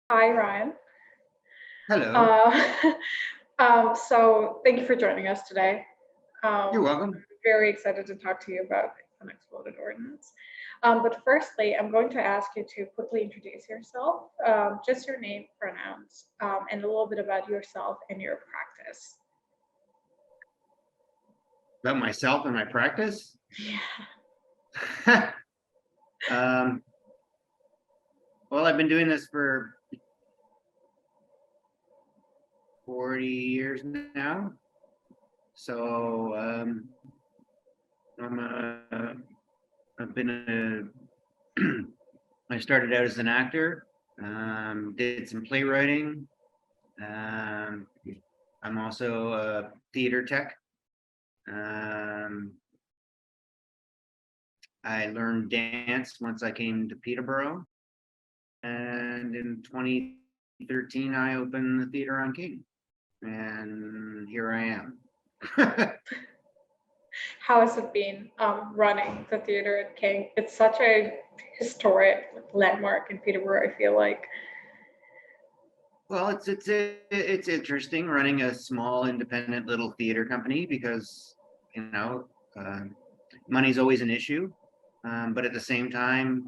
Hi, Ryan. Hello, Uh, so thank you for joining us today. you're I'm welcome. very excited to talk to you about Unexploded Ordnance. But firstly, I'm going to ask you to quickly introduce yourself, just your name, pronouns, and a little bit about yourself and your practice. About myself and my practice. Yeah. um, well, I've been doing this for 40 years now. So I'm I've been I started out as an actor, did some playwriting. Um, I'm also a theater tech. Um, I learned dance once I came to Peterborough. And in 2013, I opened the theater on King, and here I am. How has it been running the theater at King? It's such a historic landmark in Peterborough, I feel like. Well, it's interesting running a small independent little theater company because you know uh, money's always an issue, but at the same time,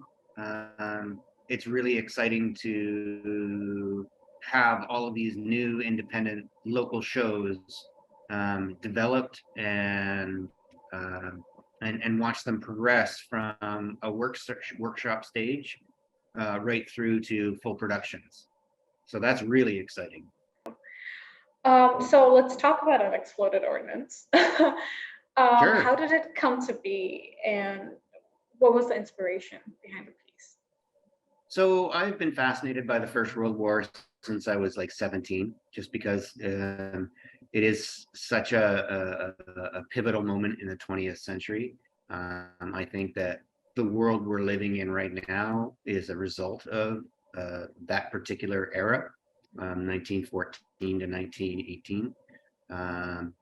it's really exciting to have all of these new independent local shows developed um, and watch them progress from a workshop stage right through to full productions. So that's really exciting. So let's talk about Unexploded Ordnance. Sure. How did it come to be, and what was the inspiration behind the piece? So I've been fascinated by the First World War since I was like 17, just because it is such a pivotal moment in the 20th century. I think that the world we're living in right now is a result of that particular era, 1914 to 1918. Um,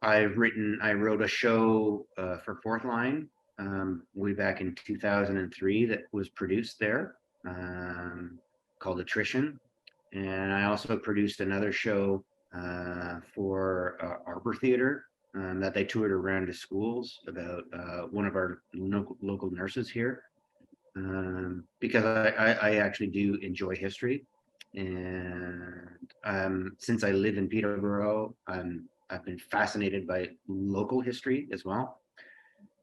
I wrote a show for Fourth Line way back in 2003 that was produced there called Attrition. And I also produced another show for Arbor Theater that they toured around to schools about one of our local nurses here because I actually do enjoy history. And since I live in Peterborough, I've been fascinated by local history as well.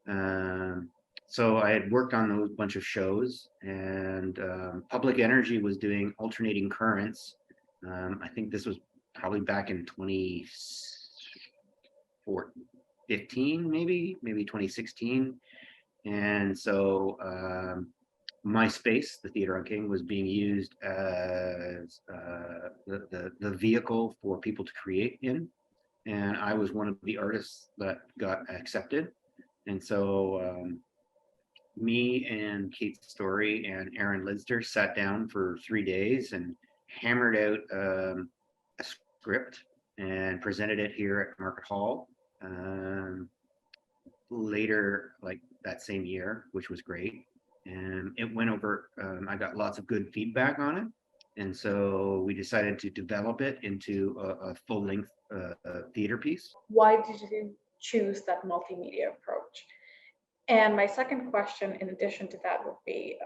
Um, so I had worked on those bunch of shows, and Public Energy was doing alternating currents. I think this was probably back in 2015, maybe 2016. And so my space, the Theater on King, was being used as the vehicle for people to create in. And I was one of the artists that got accepted. And so me and Kate Story and Aaron Lidster sat down for 3 days and hammered out a script and presented it here at Market Hall later, like that same year, which was great. And it went over, I got lots of good feedback on it. And so we decided to develop it into a full length theater piece. Why did you choose that multimedia approach? And my second question, in addition to that, would be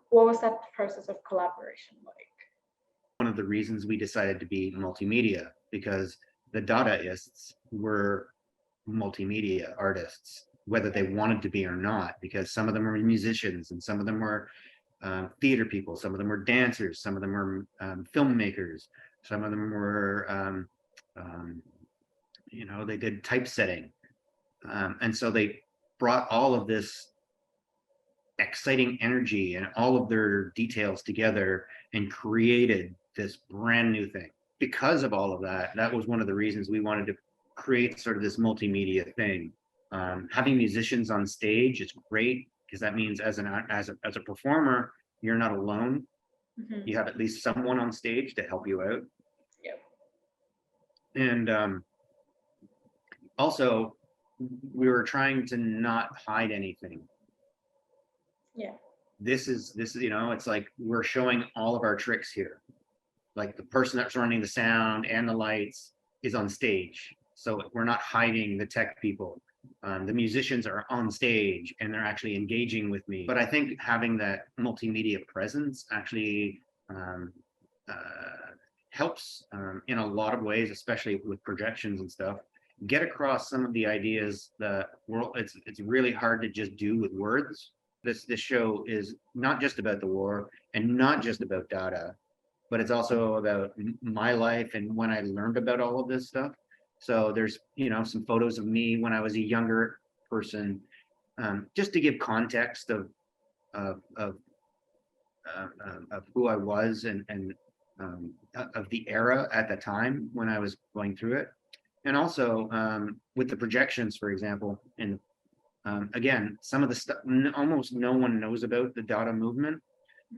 what was that process of collaboration like? One of the reasons we decided to be multimedia because the Dadaists were multimedia artists, whether they wanted to be or not, because some of them were musicians and some of them were theater people, some of them were dancers, some of them were filmmakers, some of them were, they did typesetting. And so they brought all of this exciting energy and all of their details together and created this brand new thing. Because of all of that, that was one of the reasons we wanted to create sort of this multimedia thing. Having musicians on stage is great because that means as a performer, you're not alone. Mhm. You have at least someone on stage to help you out. Yep. And also, we were trying to not hide anything. Yeah. this is, it's like we're showing all of our tricks here. Like the person that's running the sound and the lights is on stage. So we're not hiding the tech people. The musicians are on stage and they're actually engaging with me. But I think having that multimedia presence actually uh, helps in a lot of ways, especially with projections and stuff, get across some of the ideas that it's really hard to just do with words. This show is not just about the war and not just about data, but it's also about my life and when I learned about all of this stuff. So there's, some photos of me when I was a younger person, just to give context of of, of who I was and of the era at the time when I was going through it. And also with the projections, for example, and again, some of the stuff almost no one knows about the Dada movement.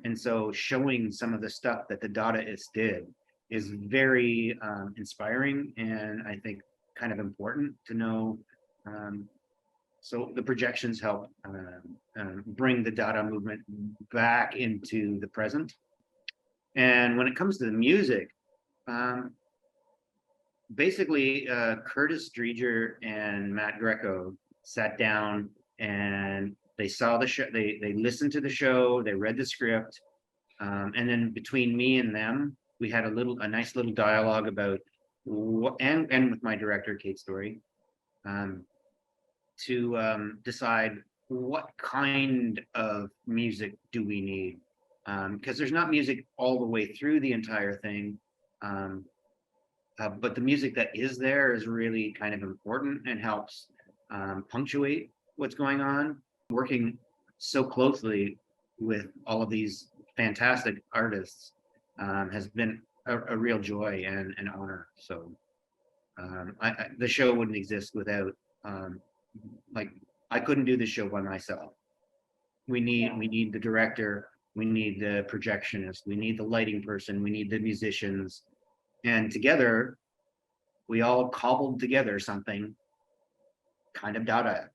And so showing some of the stuff that the Dadaists did is very inspiring and I think kind of important to know. So the projections help bring the Dada movement back into the present. And when it comes to the music, basically Curtis Dreger and Matt Greco sat down and they saw the show, they listened to the show, they read the script, and then between me and them, we had a nice little dialogue about and with my director Kate Story, to decide what kind of music do we need, because there's not music all the way through the entire thing, but the music that is there is really kind of important and helps punctuate what's going on. Working so closely with all of these fantastic artists has been a real joy and an honor. So the show wouldn't exist without, like, I couldn't do this show by myself. We need the director, we need the projectionist, we need the lighting person, we need the musicians, and together we all cobbled together something kind of Dada.